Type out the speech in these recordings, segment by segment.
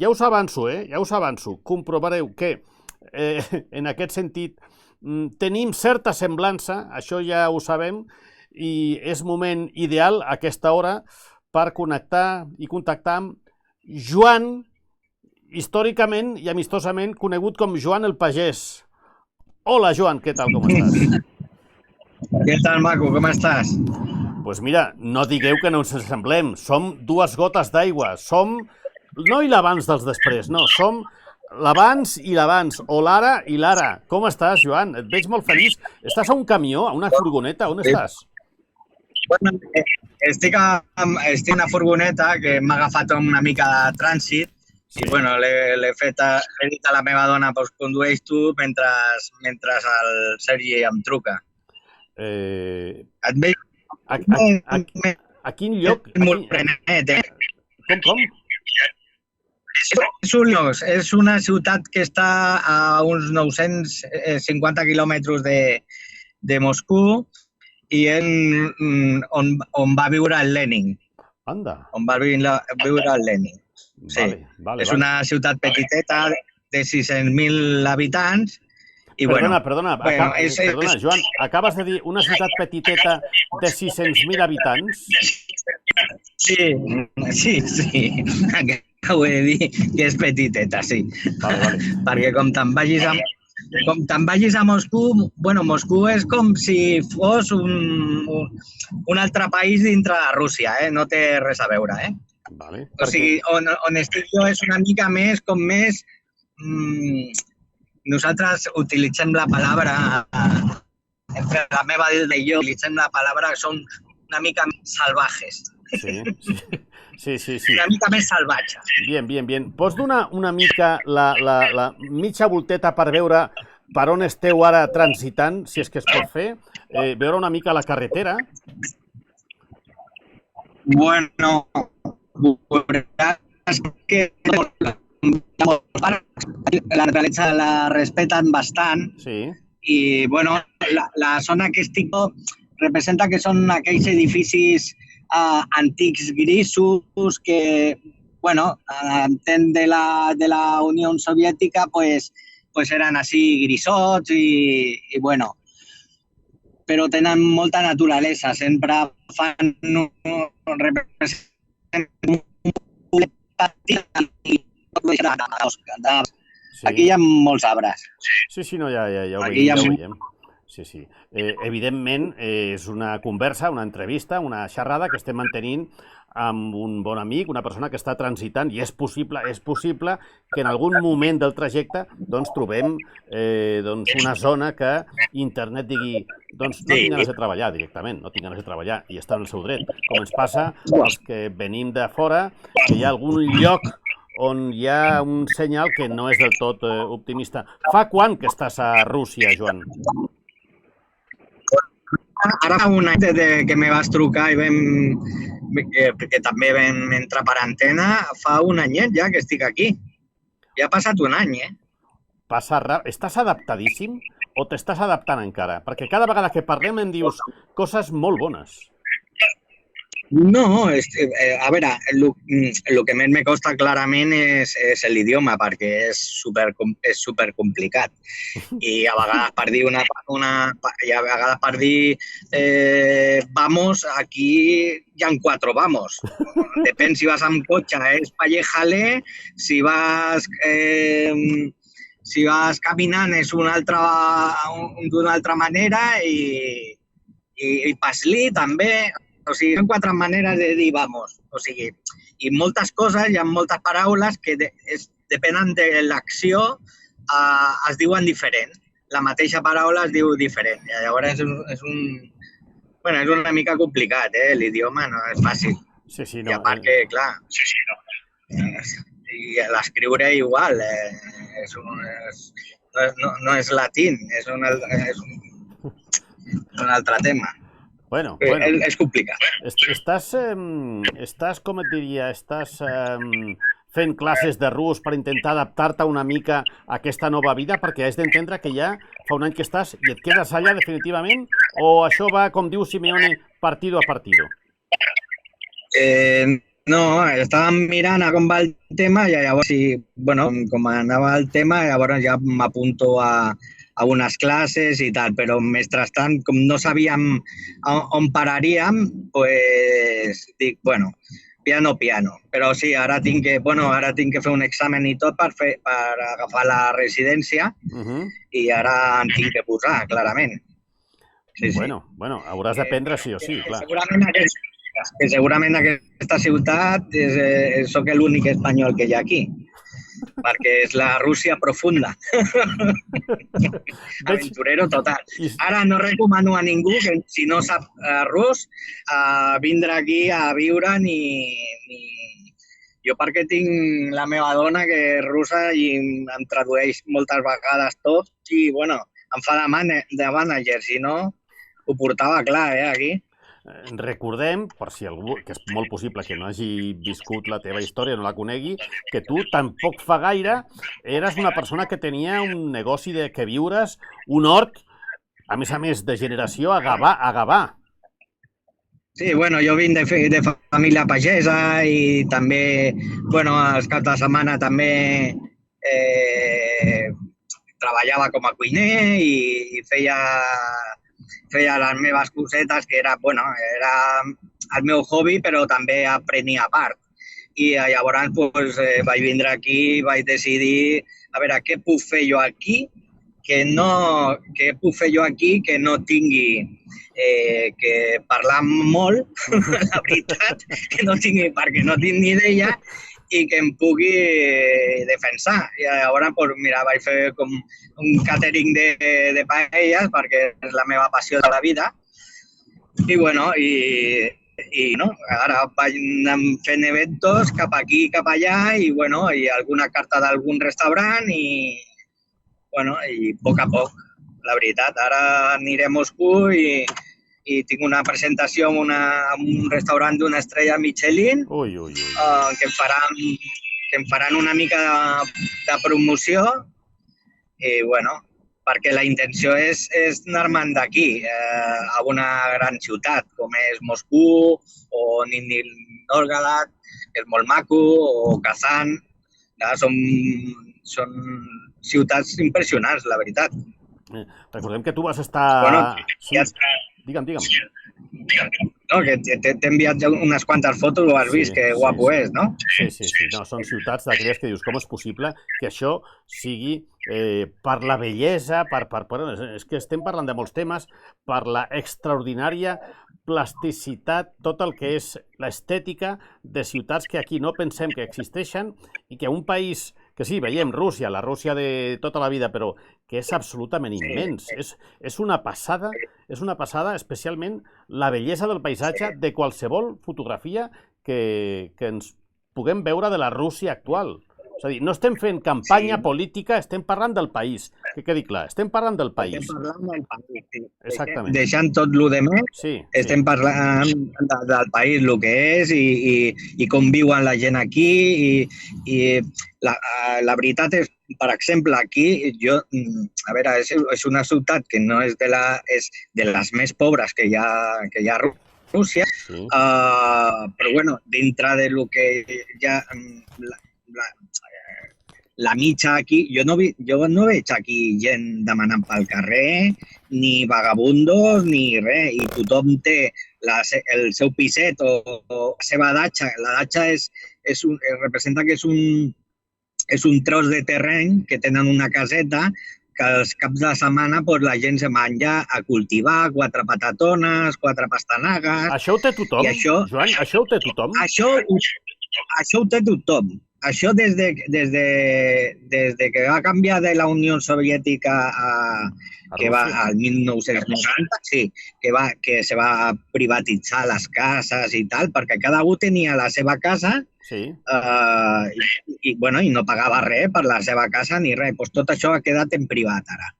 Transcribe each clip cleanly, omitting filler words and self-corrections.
ja us avanço, ja us avanço. Comprovareu que, en aquest sentit, tenim certa semblança, això ja ho sabem, i és moment ideal, a aquesta hora, per connectar i contactar amb Joan, històricament i amistosament conegut com Joan el Pagès. Hola, Joan, què tal, com estàs? Què tal, maco, com estàs? Doncs mira, no digueu que no ens assemblem, som dues gotes d'aigua, som no i l'abans dels després, no, som l'abans i l'abans, o l'ara i l'ara. Com estàs, Joan? Et veig molt feliç. Estàs a un camió, a una furgoneta? On estàs? Bueno, estic a una furgoneta que m'ha agafat una mica de trànsit i bueno, l'he dit a la meva dona, doncs condueix tu mentre el Sergi em truca. Et veig... A quin lloc? Molt prenet, Com? És una ciutat que està a uns 950 quilòmetres de Moscou i on va viure el Lenin. Anda. On va viure el Lenin. Sí. És una ciutat petiteta de 600.000 habitants. Perdona, Joan, acabes de dir una ciutat petiteta de 600.000 habitants? Sí. Ho he de dir que és petiteta, sí. Perquè com te'n vagis a Moscou, bueno, Moscou és com si fos un altre país dintre de Rússia, no té res a veure, O sigui, on estic jo és una mica més, com més... Nosaltres utilitzem la paraula, entre la meva dida i jo, utilitzem la paraula que són una mica més salvajes. Sí. Una mica més salvatge. Bien. Pots donar una mica la mitja volteta per veure per on esteu ara transitant, si és que es pot fer? Veure una mica la carretera? Bueno, és que la naturalesa la respeten bastant i, bueno, la zona que estic representa que són aquells edificis antics grisos que, bueno, entenc de la Unió Soviètica, pues eren així grisots i, bueno, però tenen molta naturalesa, sempre fan Aquí hi ha molts arbres. Sí, no, ja ho veiem. Sí. Evidentment, és una conversa, una entrevista, una xerrada que estem mantenint amb un bon amic, una persona que està transitant, i és possible que en algun moment del trajecte trobem una zona que internet digui no tinc ganes de treballar directament, i està en el seu dret. Com ens passa als que venim de fora, que hi ha algun lloc on hi ha un senyal que no és del tot optimista. Fa quant que estàs a Rússia, Joan? Ara fa un any que me vas trucar i perquè també vam entrar per antena, fa un anyet ja que estic aquí. Ja ha passat un any, Estàs adaptadíssim o t'estàs adaptant encara? Perquè cada vegada que parlem em dius coses molt bones. No, a veure, el que més me costa clarament és l'idioma, perquè és super complicat. I a vegades per dir vamos, aquí hi ha 4 vamos. Depèn si vas amb cotxe, és palle-jale, si vas caminant és d'una altra manera i pas-li també. O sigui, són 4 maneres de dir vamos. O sigui, i moltes coses, hi ha moltes paraules que depenen de l'acció, es diuen diferent. La mateixa paraula es diu diferent. Llavors és una mica complicat, l'idioma no és fàcil. Sí, no. I a part que, clar, i l'escriure igual, no és latín, és un altre tema. Bueno. És complicat. Estàs, com et diria, fent classes de rus per intentar adaptar-te una mica a aquesta nova vida, perquè has d'entendre que ja fa un any que estàs i et quedes allà definitivament, o això va, com diu Simeone, partido a partido? No, estàvem mirant a com va el tema i llavors, bueno, com anava el tema, llavors ja m'apunto a unes classes i tal, però mentrestant, com no sabíem on pararíem, pues dic, bueno, piano. Però sí, ara tinc que fer un examen i tot per agafar la residència i ara em tinc que posar, clarament. Sí. Bueno, hauràs d'aprendre sí o sí, clar. Segurament aquesta ciutat sóc l'únic espanyol que hi ha aquí, perquè és la Rússia profunda. Aventurero total. Ara no recomano a ningú que, si no sap rus, vindre aquí a viure ni... Jo perquè tinc la meva dona que és russa i em tradueix moltes vegades tot i, bueno, em fa de mànager, si no, ho portava clar, aquí. Recordem, per si algú, que és molt possible que no hagi viscut la teva història, no la conegui, que tu tampoc fa gaire eres una persona que tenia un negoci de queviures, un hort, a més de generació a Gavà. Sí, bueno, jo vinc de família pagesa i també, bueno, els caps de setmana també treballava com a cuiner i feia les meves cosetes, que era el meu hobby, però també aprenia a part. I llavors pues, vaig vindre aquí i vaig decidir a veure què puc fer jo aquí que no tingui que parlar molt, la veritat, que no tingui, perquè no tinc ni idea, i que em pugui defensar. I llavors, pues, mira, vaig fer com un catering de paelles, perquè és la meva passió de la vida. I, bueno, no, ara vaig anar fent eventos cap aquí, cap allà, i, bueno, i alguna carta d'algun restaurant, i, bueno, i a poc, la veritat. Ara aniré a Moscou i tinc una presentació en un restaurant d'una estrella Michelin que em faran una mica de promoció i, bueno, perquè la intenció és anar-me'n d'aquí a una gran ciutat com és Moscou o Nizhny Novgorod, que és molt maco, o Kazan. Són ciutats impressionants, la veritat. Recordem que tu vas estar... Bueno, Digue'm. No, que t'he enviat unes quantes fotos, ho has vist, que guapo és, no? Sí. No, són ciutats d'aquelles que dius, com és possible que això sigui per la bellesa, és que estem parlant de molts temes, per la extraordinària plasticitat, tot el que és l'estètica de ciutats que aquí no pensem que existeixen i que un país que sí, veiem Rússia, la Rússia de tota la vida, però que és absolutament immens. És una passada, especialment la bellesa del paisatge de qualsevol fotografia que ens puguem veure de la Rússia actual. És a dir, no estem fent campanya política, estem parlant del país. Que quedi clar, estem parlant del país. Estem parlant del país, sí. Exactament. Deixant tot el demés, estem parlant del país, el que és i com viuen la gent aquí. I la veritat és, per exemple, aquí, a veure, és una ciutat que no és és de les més pobres que hi ha a Rússia, però, bueno, dintre de lo que ja... La mitja aquí, jo no veig aquí gent demanant pel carrer, ni vagabundos, ni res, i tothom té el seu piset o la seva datxa. La datxa representa que és un tros de terreny que tenen una caseta que els caps de setmana la gent se menja a cultivar 4 patatones, 4 pastanagues... Això ho té tothom, Joan? Això ho té tothom? Això ho té tothom. Això des que va canviar de la Unió Soviètica al 1990, sí, que se va privatitzar les cases i tal, perquè cada un tenia la seva casa i no pagava res per la seva casa ni res. Tot això ha quedat en privat ara.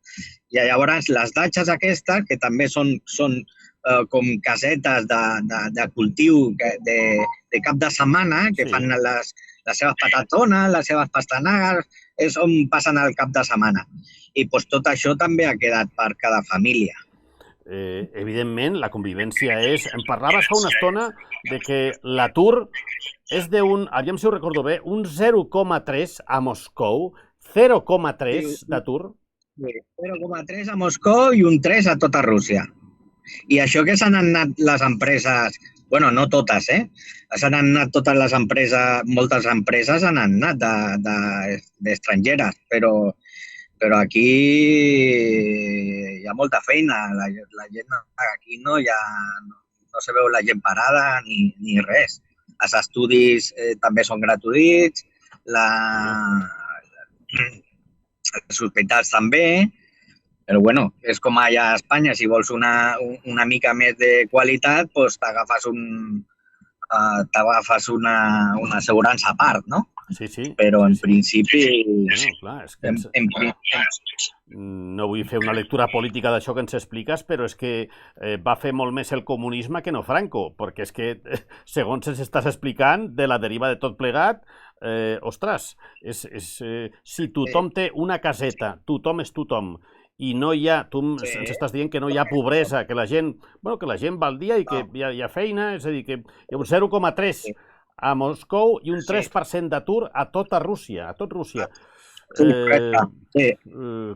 I llavors les datxes aquestes, que també són com casetes de cultiu de cap de setmana, que fan les seves patatones, les seves pastanagues, és on passen el cap de setmana. I tot això també ha quedat per cada família. evidentment, la convivència és... Em parlaves fa una estona de que l'atur és d'un, aviam si ho recordo bé, un 0,3 a Moscou, 0,3 d'atur. 0,3 a Moscou i un 3 a tota Rússia. I això que s'han anat les empreses, bueno, no totes, s'han anat totes les empreses, moltes empreses han anat d'estrangeres, però aquí hi ha molta feina. La gent aquí no se veu la gent parada ni res. Els estudis també són gratuïts, els hospitals també, però bueno, és com allà a Espanya, si vols una mica més de qualitat, doncs t'agafes una assegurança a part, no? Sí, sí. Però en principi... Bueno, clar, és que no vull fer una lectura política d'això que ens expliques, però és que va fer molt més el comunisme que no Franco, perquè és que, segons ens estàs explicant, de la deriva de tot plegat, ostres, si tothom té una caseta, tothom és tothom, i no hi ha, tu ens estàs dient que no hi ha pobresa, que la gent va al dia i que hi ha feina, és a dir, que hi ha un 0,3 a Moscou i un 3% d'atur a tota Rússia, a tot Rússia.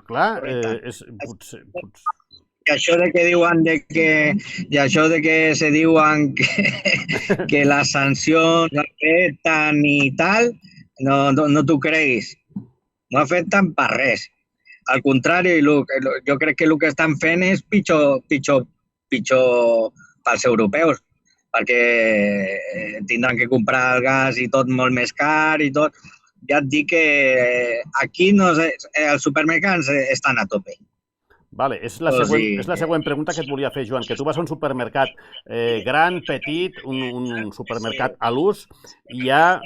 Clar, és... I això de que diuen se diuen que les sancions afecten i tal, no t'ho creguis. No afecten per res. Al contrari, jo crec que el que estan fent és pitjor pels europeus, perquè tindran que comprar el gas i tot molt més car i tot. Ja et dic que aquí els supermercats estan a tope. Vale, és la següent pregunta que et volia fer, Joan, que tu vas a un supermercat gran, petit, un supermercat a l'ús, i hi ha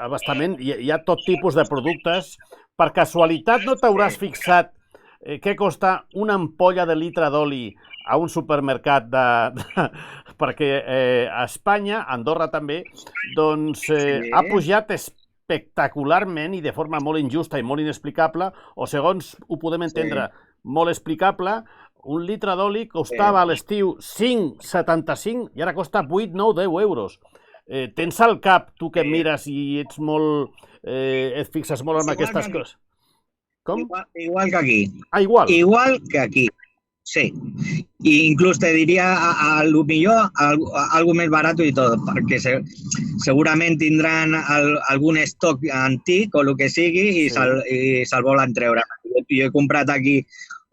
abastament, hi ha tot tipus de productes. Per casualitat no t'hauràs fixat què costa una ampolla de litre d'oli a un supermercat perquè a Espanya, a Andorra també, doncs ha pujat espectacularment i de forma molt injusta i molt inexplicable, o segons ho podem entendre, molt explicable, un litre d'oli costava a l'estiu 5,75 i ara costa 8, 9, 10 euros. Tens al cap, tu que mires i ets molt... et fixes molt en aquestes coses. Com? Igual que aquí. Ah, igual? Igual que aquí, sí. I inclús te diria, a lo millor, algo més barat i tot, perquè segurament tindran algun estoc antic o el que sigui i se'l volen treure. Jo he comprat aquí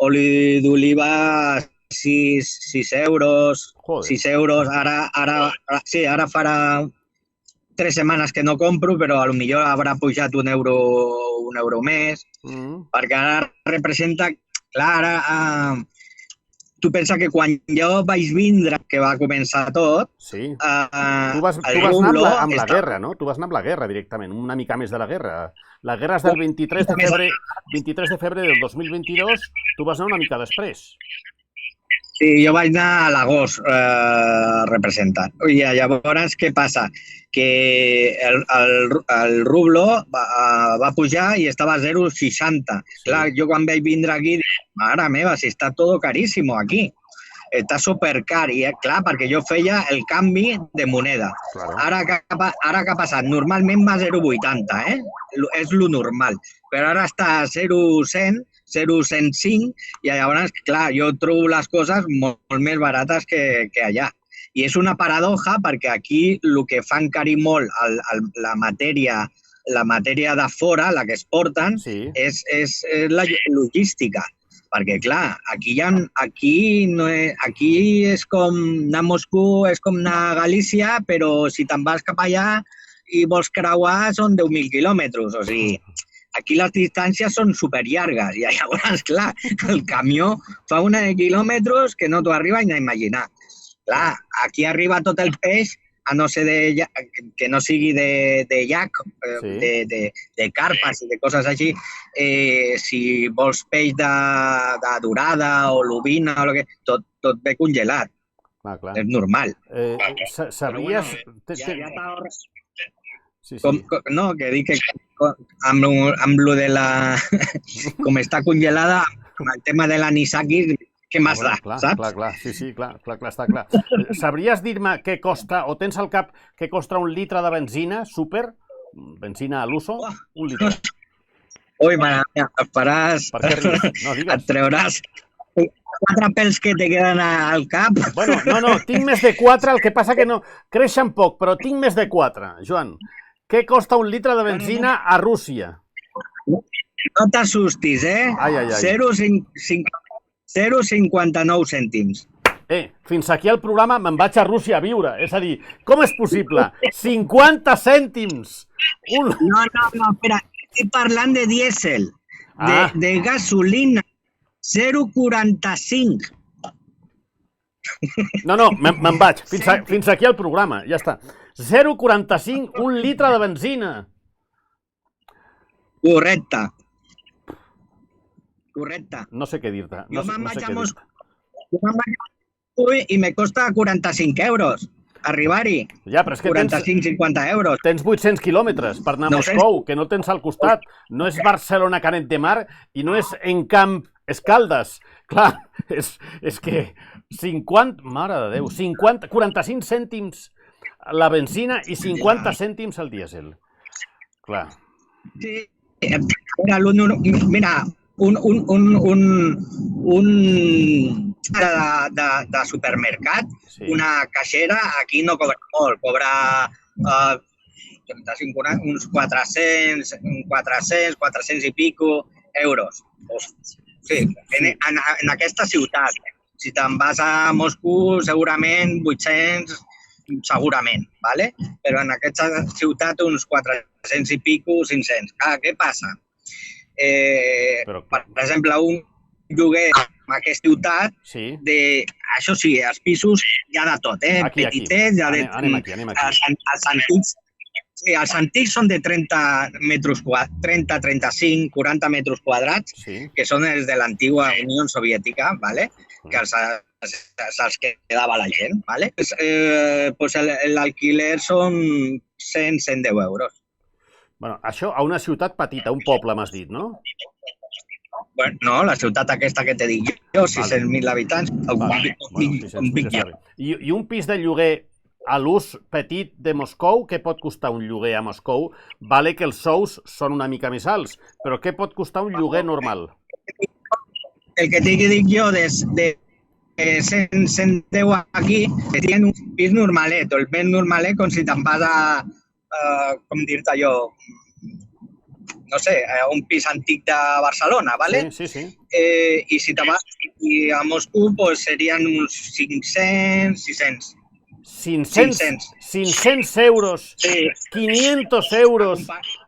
oli d'oliva 6 euros, 6 euros. Ara farà 3 setmanes que no compro, però potser haurà pujat un euro més, perquè ara representa, clar, tu pensa que quan jo vaig vindre, que va començar tot... Sí, tu vas anar amb la guerra, no? Tu vas anar amb la guerra directament, una mica més de la guerra. La guerra és del 23 de febrer del 2022, tu vas anar una mica després. Sí, jo vaig anar a l'agost representant. I llavors, què passa? Que el rublo va pujar i estava a 0,60. Clar, jo quan vaig vindre aquí, mare meva, si està tot caríssim aquí. Està supercar. I clar, perquè jo feia el canvi de moneda. Ara què ha passat? Normalment va a 0,80, és lo normal. Però ara està a 0,100, 0,105, i llavors, clar, jo trobo les coses molt més barates que allà. I és una paradoja perquè aquí el que fa encarir molt la matèria de fora, la que es porten, és la logística. Perquè, clar, aquí és com anar a Moscou, és com anar a Galícia, però si te'n vas cap allà i vols creuar són 10.000 quilòmetres. O sigui, aquí les distàncies són superllargues i llavors, clar, el camió fa una de quilòmetres que no t'ho arriba ni a imaginar. Clar, aquí arriba tot el peix, a no ser que no sigui de llac, de carpes i de coses així. Si vols peix de dorada o lubina, tot ve congelat. És normal. Sabies... No, que dic que amb lo de la... Com està congelada, amb el tema de l'anisakis, què més da, saps? Clar, sí, clar, està clar. Sabries dir-me què costa, o tens al cap què costa un litre de benzina, súper, benzina a l'uso, un litre? Ui, mare meva, et faràs... Per què ries? No, digues. Et treuràs 4 pèls que te queden al cap. Bueno, no, tinc més de 4, el que passa que no... Creixen poc, però tinc més de 4, Joan. Què costa un litre de benzina a Rússia? No t'assustis, eh? 0,59 cèntims. Fins aquí el programa me'n vaig a Rússia a viure. És a dir, com és possible? 50 cèntims! No, espera. Estic parlant de dièsel. De gasolina. 0,45. No, me'n vaig. Fins aquí el programa, ja està. 0,45, un litre de benzina. Correcte. No sé què dir-te. Jo me'n vaig a Moscou i me costa 45 euros arribar-hi. Ja, però és que 45-50 euros. Tens 800 quilòmetres per anar a Moscou, que no tens al costat. No és Barcelona-Canet de Mar i no és Encamp Escaldes. Clar, és que 50, mare de Déu, 45 cèntims la benzina i 50 cèntims el dièsel. Clar. Sí, mira, un de supermercat, una caixera, aquí no cobra molt, cobra uns 400 i pico euros. Sí, en aquesta ciutat. Si te'n vas a Moscou, segurament 800, segurament, ¿vale? Però en aquesta ciutat uns 400 i pico, 500. Què passa? Per exemple, un lloguer en aquesta ciutat, això sí, els pisos hi ha de tot, petitets, hi ha de... Anem aquí. Els antics són de 30, 35, 40 metres quadrats, que són els de l'antiga Unió Soviètica, que els quedava la gent. L'alquiler són 100-110 euros. Això a una ciutat petita, un poble, m'has dit, no? No, la ciutat aquesta que t'he dit jo, 600.000 habitants. I un pis de lloguer a l'ús petit de Moscou, què pot costar un lloguer a Moscou? Vale que els sous són una mica més alts, però què pot costar un lloguer normal? El que t'he dit jo de 110 aquí, que tenen un pis normalet, o el més normalet, com si te'n vas a, com dir-te jo, no sé, un pis antic de Barcelona, ¿vale? Sí. I si te vas a Moscou, pues serien uns 500, 600. 500 euros, 500 euros,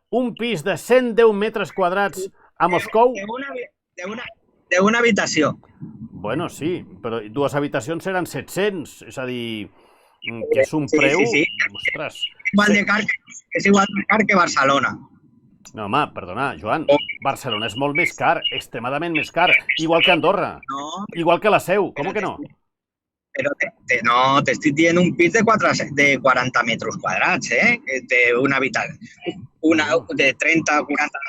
un pis de 110 metres quadrats a Moscou? De una habitació. Bueno, sí, però dues habitacions seran 700, és a dir, que és un preu... Ostres. És igual de car que Barcelona. No, home, perdona, Joan, Barcelona és molt més car, extremadament més car, igual que Andorra, igual que la Seu, com que no? Però no, t'estic dient un pis de 40 metres quadrats, d'una habitació, de 30, 40,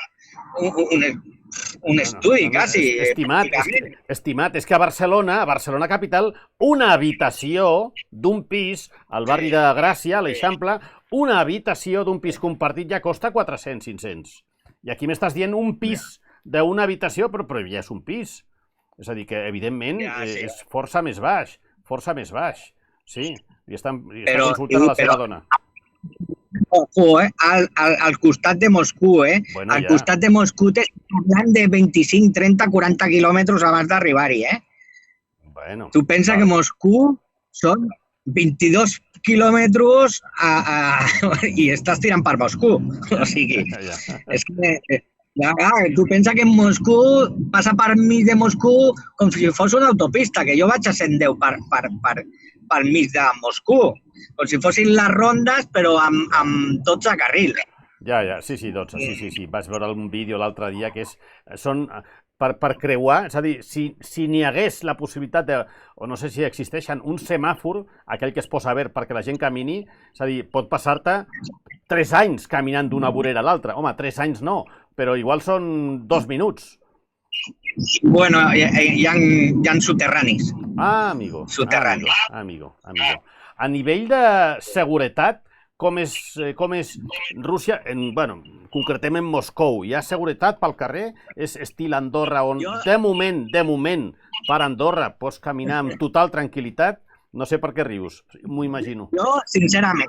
un estudi, quasi. Estimat, és que a Barcelona capital, una habitació d'un pis, al barri de Gràcia, a l'Eixample, una habitació d'un pis compartit ja costa 400-500. I aquí m'estàs dient un pis d'una habitació, però ja és un pis. És a dir, que evidentment és força més baix. Sí, i està consultant a la seva dona. Ojo, al costat de Moscou, al costat de Moscou t'estic parlant de 25, 30, 40 quilòmetres abans d'arribar-hi, Tu pensa que Moscou són 22 quilòmetres i estàs tirant per Moscou. O sigui, és que... Tu pensa que Moscou passa per mig de Moscou com si fos una autopista, que jo vaig a 110 per mig de Moscou, com si fossin les rondes, però amb 12 carrils. Sí, 12, sí. Vaig veure un vídeo l'altre dia que són per creuar, és a dir, si n'hi hagués la possibilitat de, o no sé si existeixen, un semàfor, aquell que es posa verd perquè la gent camini, és a dir, pot passar-te 3 anys caminant d'una vorera a l'altra. Home, 3 anys no, però igual són 2 minuts. Bueno, hi ha soterranis. Ah, amigo. Soterranis. Amigo. A nivell de seguretat, com és Rússia? Bueno, concretem en Moscou. Hi ha seguretat pel carrer? És estil Andorra, on de moment, per Andorra pots caminar amb total tranquil·litat? No sé per què rius, m'ho imagino. Jo, sincerament,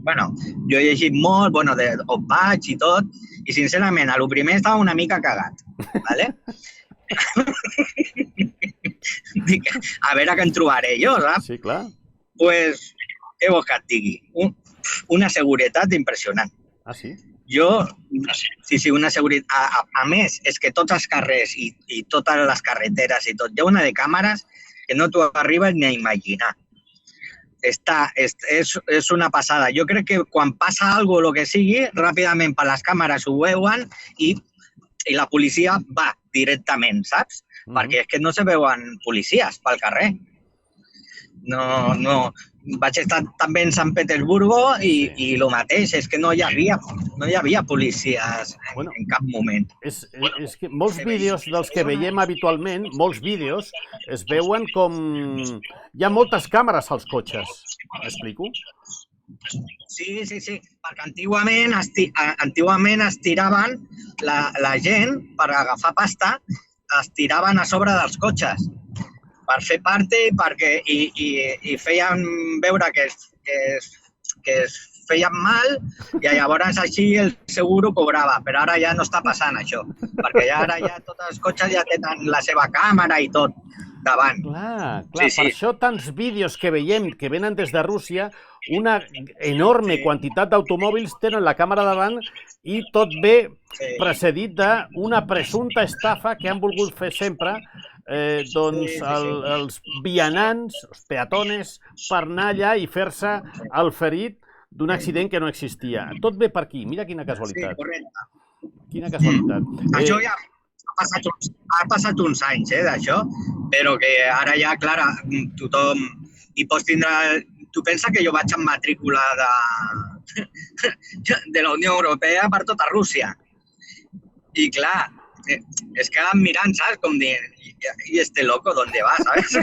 bueno, jo he llegit molt, bueno, on vaig i tot, i sincerament, a lo primer estava una mica cagat, ¿vale? Dic, a veure què en trobaré jo, saps? Sí, clar. Pues, què vols que et digui? Una seguretat impressionant. Ah, sí? Sí, una seguretat. A més, és que tots els carrers i totes les carreteres i tot, hi ha una de càmeres que no t'ho arribes ni a imaginar. És una passada. Jo crec que quan passa alguna cosa, el que sigui, ràpidament per les càmeres ho veuen i la policia va directament, saps? Perquè és que no se veuen policies pel carrer. No. Vaig estar també en Sant Petersburgo i el mateix, és que no hi havia policies en cap moment. És que molts vídeos dels que veiem habitualment, molts vídeos, es veuen com... Hi ha moltes càmeres als cotxes. M'explico? Sí, perquè antigament es tiraven la gent per agafar pasta, es tiraven a sobre dels cotxes per fer parte i feien veure que es feien mal i llavors així el seguro cobrava, però ara ja no està passant això, perquè ara ja tots els cotxes ja tenen la seva càmera i tot davant. Clar, per això tants vídeos que veiem que venen des de Rússia, una enorme quantitat d'automòbils tenen la càmera davant i tot ve precedit d'una presumpta estafa que han volgut fer sempre els vianants, els peatones, per anar allà i fer-se el ferit d'un accident que no existia. Tot ve per aquí. Mira quina casualitat. Sí, correcte. Quina casualitat. Això ja ha passat uns anys, d'això, però que ara ja, clar, tothom hi pots tindre... Tu pensa que jo vaig amb matrícula de la Unió Europea per tota Rússia. I clar, es quedan mirant, saps? Com dient, ¿y este loco dónde va, sabes?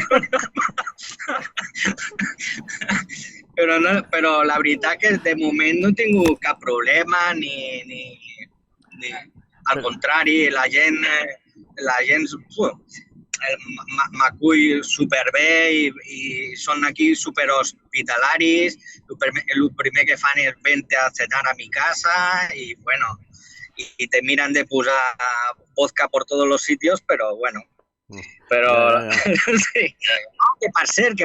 Però la veritat que de moment no he tingut cap problema ni al contrari, la gent m'acull superbé i són aquí superhospitalaris. El primer que fan és vente a cenar a mi casa i, bueno, y te miran de posar vodka por todos los sitios, pero bueno. Però sí. Que per cert,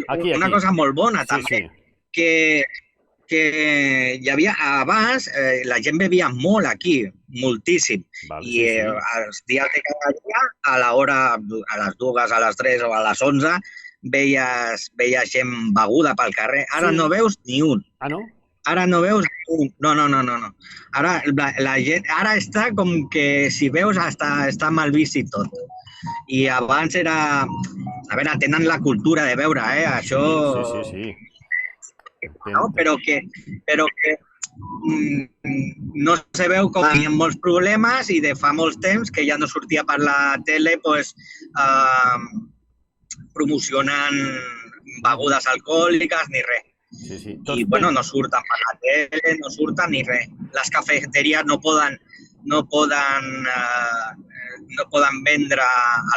una cosa molt bona també, que hi havia abans, la gent bevia molt aquí, moltíssim, i els dies de cada dia, a l'hora, a les 2, a les 3 o a les 11, veies gent beguda pel carrer. Ara no veus ni un. Ah, no? Ara no veus un. No. Ara la gent, ara està com que si veus està mal vist i tot. I abans era... A veure, tenen la cultura de beure, això... Sí. No? Però que no se veu com hi ha molts problemes i de fa molts temps que ja no sortia per la tele promocionant begudes alcohòliques ni res. I bueno, no surten per la tele, no surten ni res. Les cafeteries no poden vendre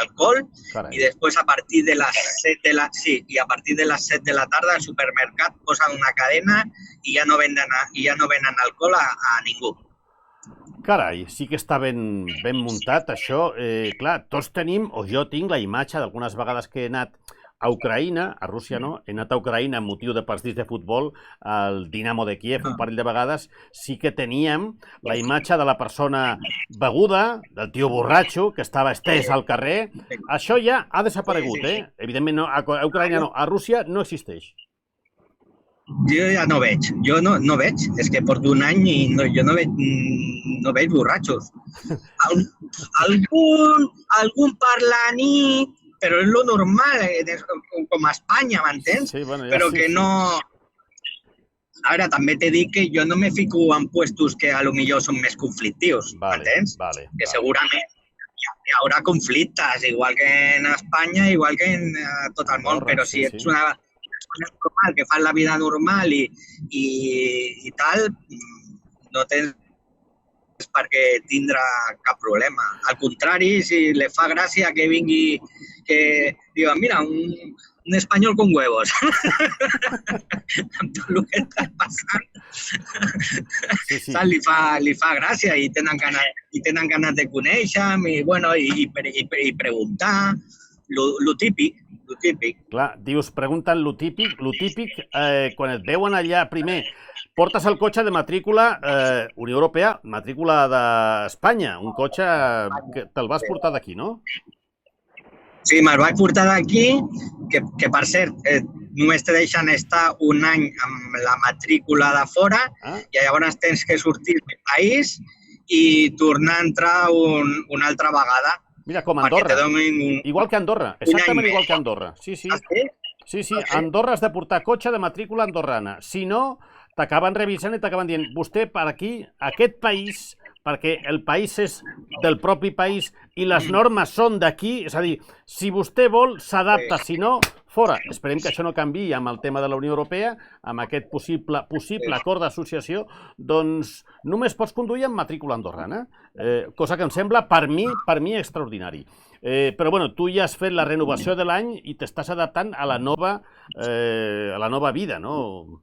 alcohol. Carai. I després a partir de les 7 de la tarda al supermercat posen una cadena i ja no venen alcohol a ningú. Carai, sí que està ben muntat això. Clar, tots tenim, o jo tinc la imatge d'algunes vegades que he anat a Ucraïna, a Rússia no, he anat a Ucraïna amb motiu de partits de futbol, al Dinamo de Kiev, un parell de vegades, sí que teníem la imatge de la persona beguda, del tio borratxo, que estava estès al carrer. Això ja ha desaparegut, Evidentment, no, a Ucraïna no, a Rússia no existeix. Jo ja no veig, és que porto un any i jo no veig borratxos. Algun parlaní, però és lo normal, com a Espanya, m'entens? Sí, bueno, ja però sí, que no... Ara, també t'he dit que jo no me fico en puestos que a lo millor són més conflictius, m'entens? Que segurament hi haurà conflictes, igual que en Espanya, igual que en tot el món, però si ets una persona normal, que fas la vida normal i tal, no tens per què tindre cap problema. Al contrari, si li fa gràcia que vingui, que diuen, mira, un espanyol con huevos. Amb tot el que està passant. Li fa gràcia i tenen ganes de conèixer i preguntar. Lo típic. Clar, dius, pregunten lo típic, quan et veuen allà primer, portes el cotxe de matrícula Unió Europea, matrícula d'Espanya, un cotxe que te'l vas portar d'aquí, no? Sí, me'l vaig portar d'aquí, que per cert, només te deixen estar un any amb la matrícula de fora i llavors tens que sortir del país i tornar a entrar una altra vegada. Mira, com Andorra. Igual que Andorra, exactament igual que Andorra. Sí, Andorra has de portar cotxe de matrícula andorrana. Si no, t'acaben revisant i t'acaben dient, vostè per aquí, aquest país, perquè el país és del propi país i les normes són d'aquí, és a dir, si vostè vol, s'adapta, si no, fora. Esperem que això no canviï amb el tema de la Unió Europea, amb aquest possible acord d'associació, doncs només pots conduir amb matrícula andorrana, cosa que em sembla, per mi extraordinari. Però bueno, tu ja has fet la renovació de l'any i t'estàs adaptant a la nova vida, no?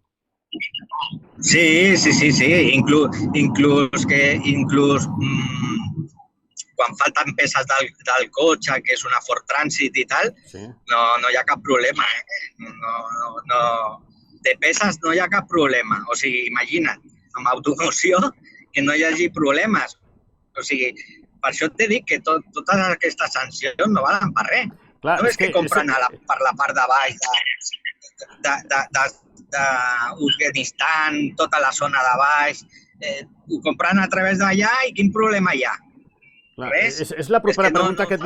Sí. Inclús quan falten peces del cotxe, que és una Ford Transit i tal, no hi ha cap problema. De peces no hi ha cap problema. O sigui, imagina't, amb automoció, que no hi hagi problemes. O sigui, per això t'he dit que totes aquestes sancions no valen per res. No és que compren per la part de baix d'Afganistan, tota la zona de baix, ho compren a través d'allà i quin problema hi ha? És la propera pregunta que et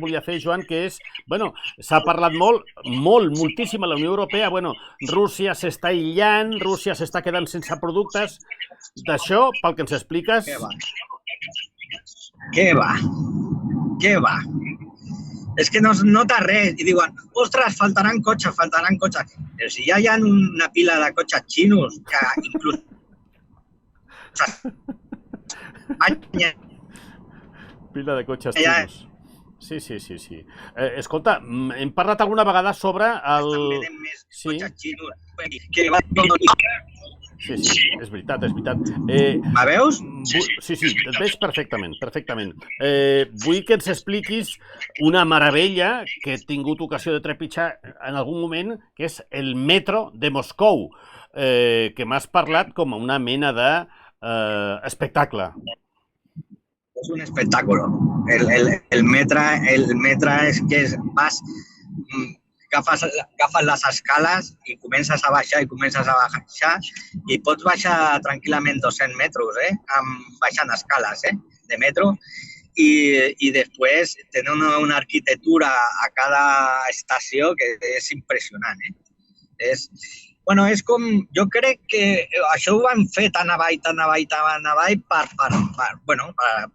volia fer, Joan, que és, bueno, s'ha parlat moltíssim a la Unió Europea, bueno, Rússia s'està aïllant, Rússia s'està quedant sense productes, d'això, pel que ens expliques... Què va? És que no es nota res. I diuen, ostres, faltaran cotxes. Però si ja hi ha una pila de cotxes xinos que inclús... Pila de cotxes xinos. Sí. Escolta, hem parlat alguna vegada sobre el... Sí. Sí, és veritat. Me veus? Sí, et veig perfectament. Vull que ens expliquis una meravella que he tingut ocasió de trepitjar en algun moment, que és el metro de Moscou, que m'has parlat com una mena d'espectacle. És un espectáculo. El metro és que vas... Agafes les escales i comences a baixar i pots baixar tranquil·lament 200 metres, baixant escales de metro i després tenen una arquitectura a cada estació que és impressionant. És com, jo crec que això ho van fer tan avall per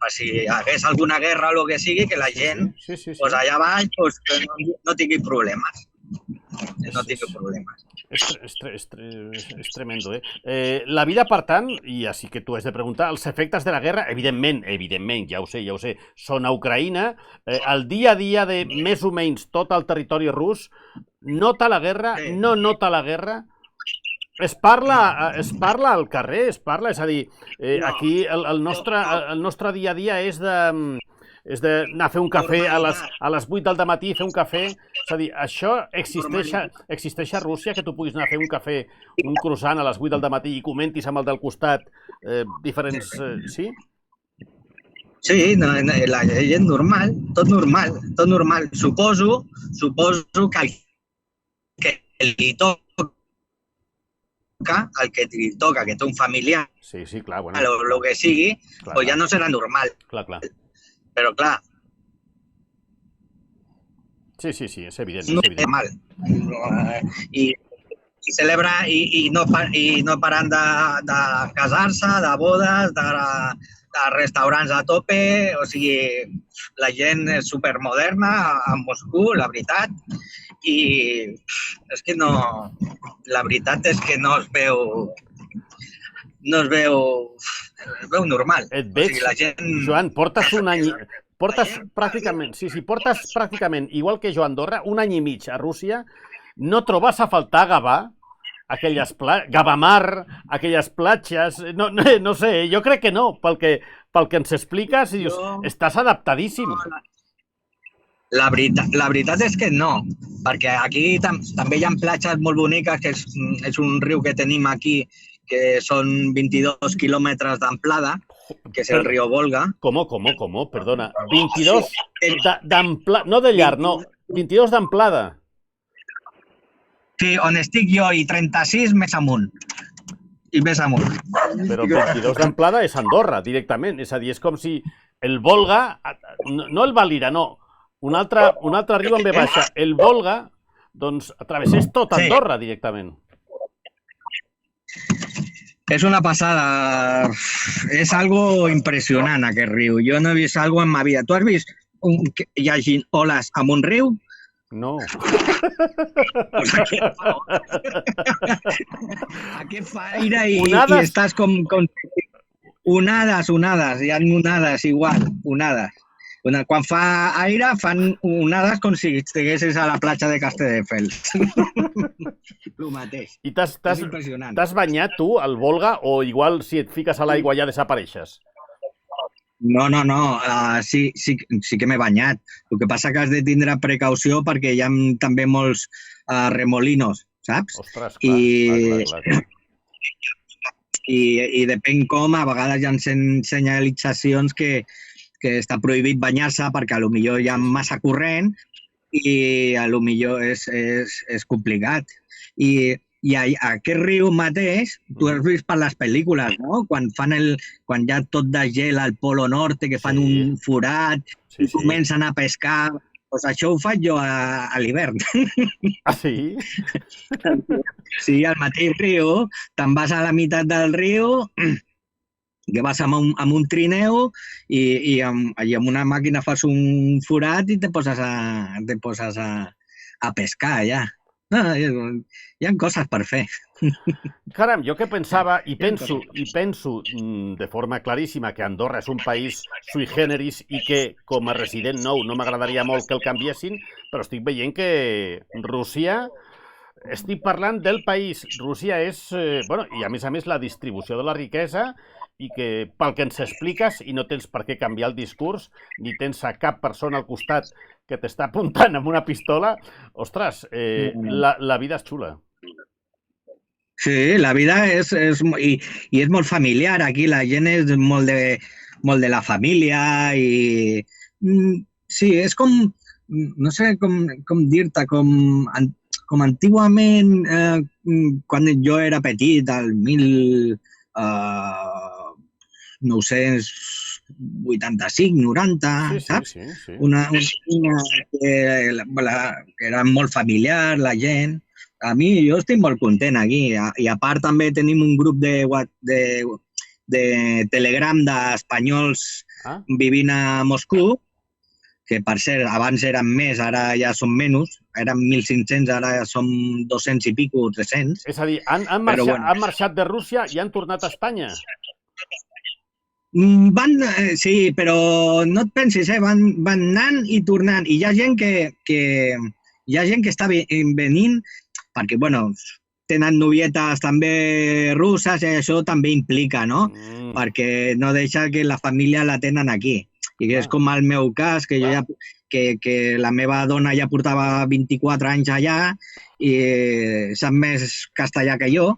si hi hagués alguna guerra o el que sigui, que la gent allà baix no tingui problemes. És tremendo, La vida, per tant, i així que tu has de preguntar, els efectes de la guerra, evidentment, ja ho sé, són a Ucraïna, el dia a dia de més o menys tot el territori rus, nota la guerra, no nota la guerra? Es parla al carrer, és a dir, aquí el nostre dia a dia és d'anar a fer un cafè a les 8 del matí, fer un cafè, és a dir, això existeix a Rússia, que tu puguis anar a fer un cafè, un croissant a les 8 del matí i comentis amb el del costat diferents... Sí? Sí, la gent normal, tot normal. Suposo que li toca, el que li toca, que té un familiar, clar, bueno, el que sigui, doncs ja no serà normal. Clar. Però clar... Sí, és evident. No és normal. I celebra i no paren de casar-se, de bodes, de restaurants a tope, o sigui, la gent és supermoderna a Moscou, la veritat, i és que no, la veritat és que no es veu normal. Et veig, o sigui, la gent... Joan, portes un any... Portes pràcticament, igual que jo a Andorra, un any i mig a Rússia, no trobes a faltar Gavà, Gavamar, aquelles platges, no sé, jo crec que no, pel que ens expliques, dius, estàs adaptadíssim. La veritat és que no, perquè aquí també hi ha platges molt boniques, que és un riu que tenim aquí, que són 22 quilòmetres d'amplada, que és el riu Volga. ¿Cómo? Perdona. 22 d'amplada, no de llarg, no. 22 d'amplada. Sí, on estic jo, i 36 més amunt. I més amunt. Però 22 d'amplada és Andorra, directament. És a dir, és com si el Volga, no el Valira, no, un altre riu en ve baixa, el Volga, doncs travessés tot Andorra directament. És una passada. És algo impressionant, aquest riu. Jo no he vist algo en ma vida. Tu has vist que hi hagi oles en un riu? No. Aquest fa aire i estàs com... Onades. Hi ha onades igual, onades. Quan fa aire, fan onades com si estiguessis a la platja de Castelldefels. El mateix. I t'has banyat tu al Volga o igual si et fiques a l'aigua ja desapareixes? No. Sí que m'he banyat. El que passa que has de tindre precaució perquè hi ha també molts remolinos, saps? Ostres, clar. I depèn com, a vegades hi ha senyalitzacions que està prohibit banyar-se perquè potser hi ha massa corrent i potser és complicat. I aquest riu mateix, tu has vist per les pel·lícules, no? Quan hi ha tot de gel al Polo Norte, que fan un forat i comencen a pescar, doncs això ho faig jo a l'hivern. Ah, sí? Sí, al mateix riu, te'n vas a la meitat del riu, que vas amb un trineu i amb una màquina fas un forat i te poses a pescar allà. Hi ha coses per fer. Caram, jo que pensava i penso de forma claríssima que Andorra és un país sui generis i que com a resident nou no m'agradaria molt que el canviessin, però estic veient que Rússia... Estic parlant del país. Rússia és... i a més la distribució de la riquesa i que pel que ens expliques, i no tens per què canviar el discurs, ni tens a cap persona al costat que t'està apuntant amb una pistola, ostres, la vida és xula. Sí, la vida és molt familiar. Aquí la gent és molt de la família i... Sí, és com... No sé com dir-te, com antigament, quan jo era petit, al 1985-90, saps? Sí. Una que era molt familiar, la gent. A mi, jo estic molt content aquí. I a part també tenim un grup de Telegram d'espanyols vivint a Moscou, que per cert, abans eren més, ara ja són menys, eren 1.500, ara ja som 200 i pico, 300. És a dir, han marxat de Rússia i han tornat a Espanya? Sí, però no et pensis, van anant i tornant. I hi ha gent que està venint perquè, tenen novietes també russes i això també implica, no? Perquè no deixa que la família la tenen aquí. I és com el meu cas, que la meva dona ja portava 24 anys allà i sap més castellà que jo.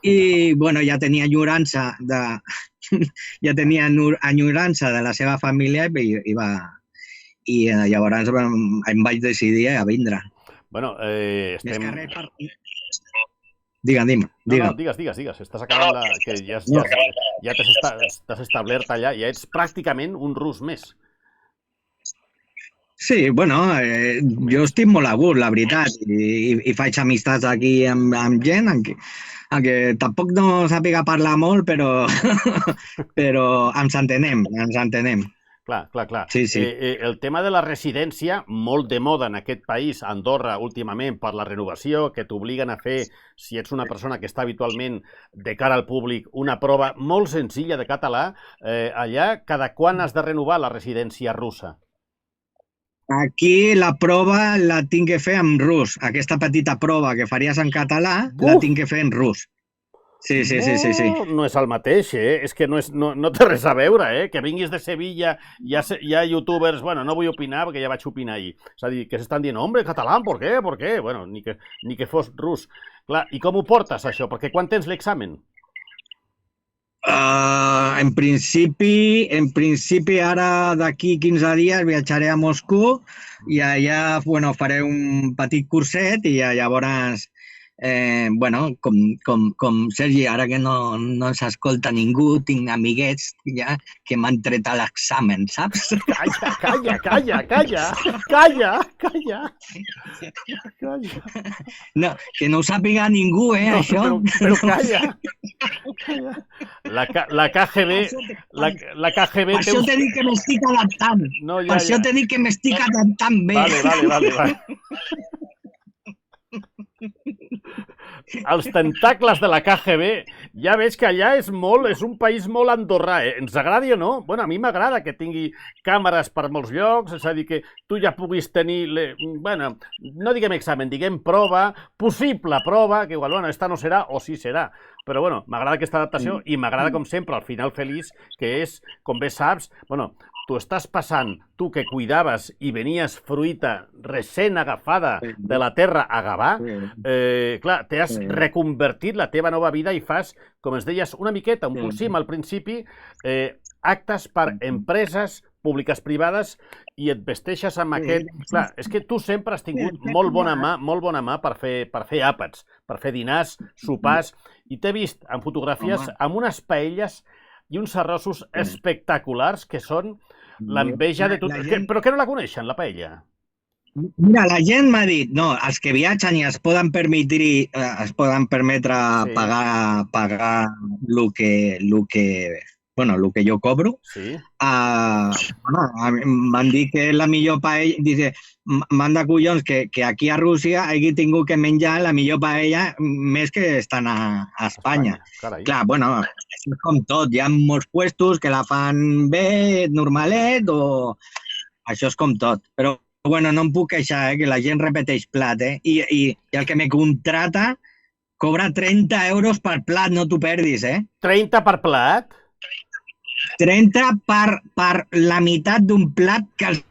I, ja tenia enyorança de la seva família i llavors em vaig decidir a vindre. Estem... Digue'm. No, digues. Estàs acabant que ja t'has establert allà, ja ets pràcticament un rus més. Sí, bueno, jo estic molt a gust, la veritat, i faig amistats aquí amb gent, aunque tampoc no sàpiga parlar molt, però, però ens entenem, ens entenem. Clar, clar, clar. Sí, sí. El tema de la residència, molt de moda en aquest país, a Andorra, últimament, per la renovació, que t'obliguen a fer, si ets una persona que està habitualment de cara al públic, una prova molt senzilla de català, allà, cada quan has de renovar la residència russa? Aquí la prova la tinc que fer en rus. Aquesta petita prova que faries en català la tinc que fer en rus. Sí, sí, sí, sí, sí. No és el mateix, És que no té res a veure, Que vinguis de Sevilla, hi ha youtubers, bueno, no vull opinar perquè ja vaig opinar ahir. És a dir, que s'estan dient, hombre, català, ¿por qué? ¿Por qué? Bueno, ni que fos rus. Clar, i com ho portes, això? Perquè quan tens l'examen? En principi ara d'aquí 15 dies viatjaré a Moscou i allà bueno, faré un petit curset i llavors bueno, com Sergi, ara que no s'escolta ningú, tinc amiguets ja que m'han tret a l'examen, saps? Calla! No, que no ho sàpiga ningú, no, això. Però calla. La KGB... La KGB... Per això t'he dit que m'estic adaptant. No, per això t'he dit que m'estic adaptant bé. Vale. Els tentacles de la KGB, ja veig que allà és un país molt andorrà, Ens agradi o no? Bueno, a mi m'agrada que tingui càmeres per molts llocs, és a dir, que tu ja puguis tenir, bueno, no diguem examen, diguem prova, possible prova, que igual, bueno, esta no serà o sí serà. Però, bueno, m'agrada aquesta adaptació i m'agrada, com sempre, el final feliç, que és, com bé saps, bueno, tu estàs passant, tu que cuidaves i venies fruita recent agafada de la terra a Gavà, clar, t'has reconvertit la teva nova vida i fas, com es deies, una miqueta, un pulsim al principi, actes per empreses públiques privades i et vesteixes amb aquest... Clar, és que tu sempre has tingut molt bona mà per fer àpats, per fer dinars, sopars, i t'he vist en fotografies amb unes paelles i uns arrossos espectaculars que són l'enveja de tot... Però que no la coneixen, la paella? Mira, la gent m'ha dit, no, els que viatgen i es poden permetre pagar el que jo cobro, m'han dit que la millor paella, dice, m'han de collons que aquí a Rússia hagi tingut que menjar la millor paella més que estan a Espanya. Clar, bueno, és com tot, hi ha molts puestos que la fan bé, normalet, o això és com tot, però bueno, no em puc queixar, que la gent repeteix plat, i el que me contrata cobra 30 euros per plat, no t'ho perdis, 30 per plat? 30 per la meitat d'un plat que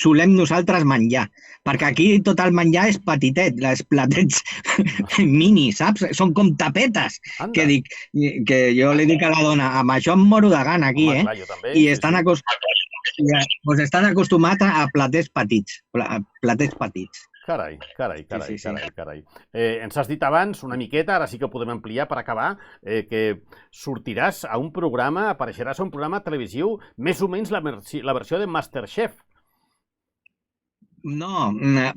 solem nosaltres menjar, perquè aquí tot el menjar és petitet, les platets mini, saps? Són com tapetes, que jo li dic a la dona, amb això em moro de gana aquí, i estan acostumats a platets petits. Carai. Ens has dit abans, una miqueta, ara sí que ho podem ampliar per acabar, que sortiràs a un programa, apareixeràs a un programa televisiu, més o menys la versió de Masterchef. No, ha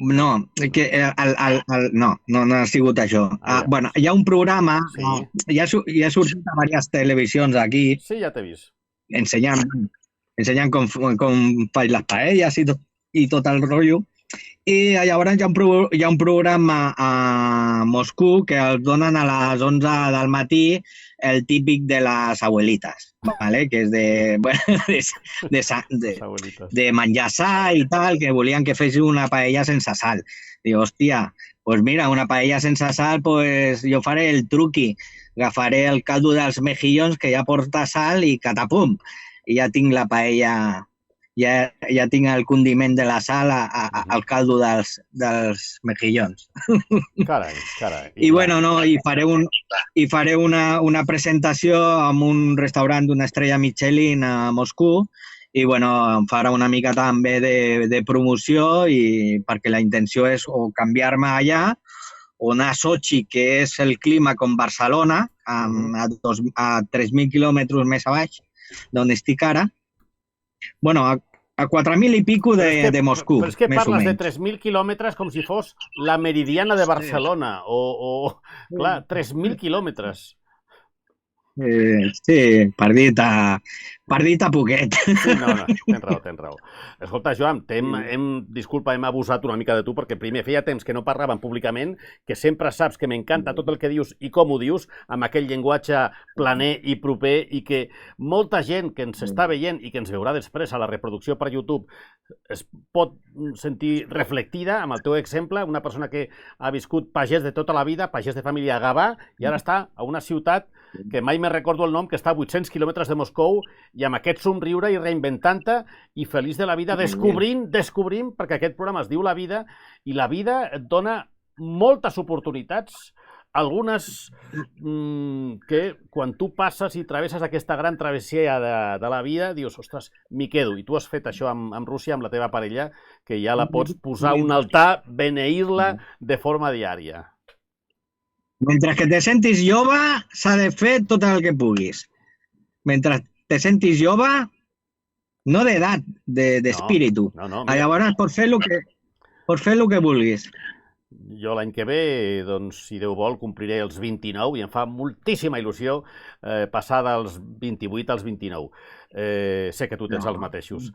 sigut això. Bueno, hi ha un programa, ja ha sortit a diverses televisions aquí. Sí, ja t'he vist. Ensenyant com faig les paelles i tot el rotllo. I llavors hi ha un programa a Moscou que el donen a les 11 del matí, el típic de les abuelitas, ¿vale? Que és de menjar sa i tal, que volien que fes una paella sense sal. Dic, hòstia, pues mira, una paella sense sal, pues jo faré el truqui. Agafaré el caldo dels mejillons, que ja porta sal, i catapum. I ja tinc la paella... Ja tinc el condiment de la sal al caldo dels mejillons. Carai. I bueno, faré una presentació en un restaurant d'una estrella Michelin a Moscou i bueno, em farà una mica també de promoció, i perquè la intenció és o canviar-me allà o anar a Sochi, que és el clima com Barcelona, a 3.000 quilòmetres més a baix d'on estic ara. Bueno, A 4.000 i pico de Moscou. Però és que parles de 3.000 quilòmetres com si fos la Meridiana de Barcelona. Clar, 3.000 quilòmetres. Sí, perdit a poquet. Sí, no, tens raó. Escolta, Joan, disculpa, hem abusat una mica de tu, perquè primer feia temps que no parlàvem públicament, que sempre saps que m'encanta tot el que dius i com ho dius, amb aquell llenguatge planer i proper, i que molta gent que ens està veient i que ens veurà després a la reproducció per YouTube es pot sentir reflectida amb el teu exemple, una persona que ha viscut pagès de tota la vida, pagès de família a Gavà, i ara està a una ciutat que mai me recordo el nom, que està a 800 quilòmetres de Moscou, i amb aquest somriure i reinventant-te i feliç de la vida, descobrint, perquè aquest programa es diu La Vida, i la vida et dona moltes oportunitats, algunes que quan tu passes i travesses aquesta gran travessia de la vida, dius, ostres, m'hi quedo. I tu has fet això amb Rússia, amb la teva parella, que ja la pots posar a un altar, beneir-la de forma diària. Mentre que te sentis jove, s'ha de fer tot el que puguis. Mentre te sentis jove, no d'edat, d'espíritu. Llavors pots fer el que vulguis. Jo l'any que ve, doncs, si Déu vol, compliré els 29 i em fa moltíssima il·lusió passar dels 28 als 29. Sé que tu tens els mateixos.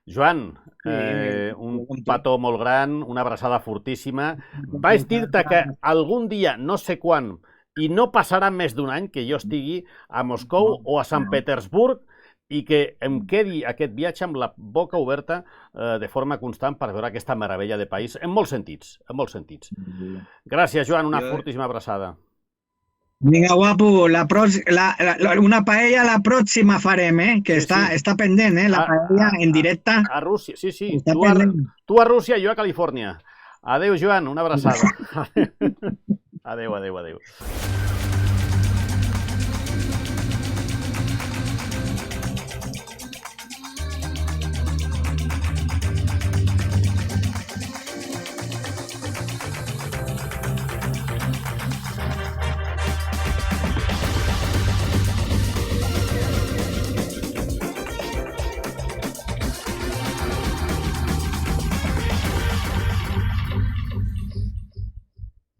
Joan, un petó molt gran, una abraçada fortíssima. Vaig dir-te que algun dia, no sé quan, i no passarà més d'un any que jo estigui a Moscou o a Sant Petersburg i que em quedi aquest viatge amb la boca oberta de forma constant per veure aquesta meravella de país, en molts sentits, en molts sentits. Gràcies, Joan, una fortíssima abraçada. Vinga, guapo, una paella la pròxima farem, que està pendent, la paella en directe. A Rússia, sí. Tu a Rússia i jo a Califòrnia. Adéu, Joan, una abraçada. Adéu.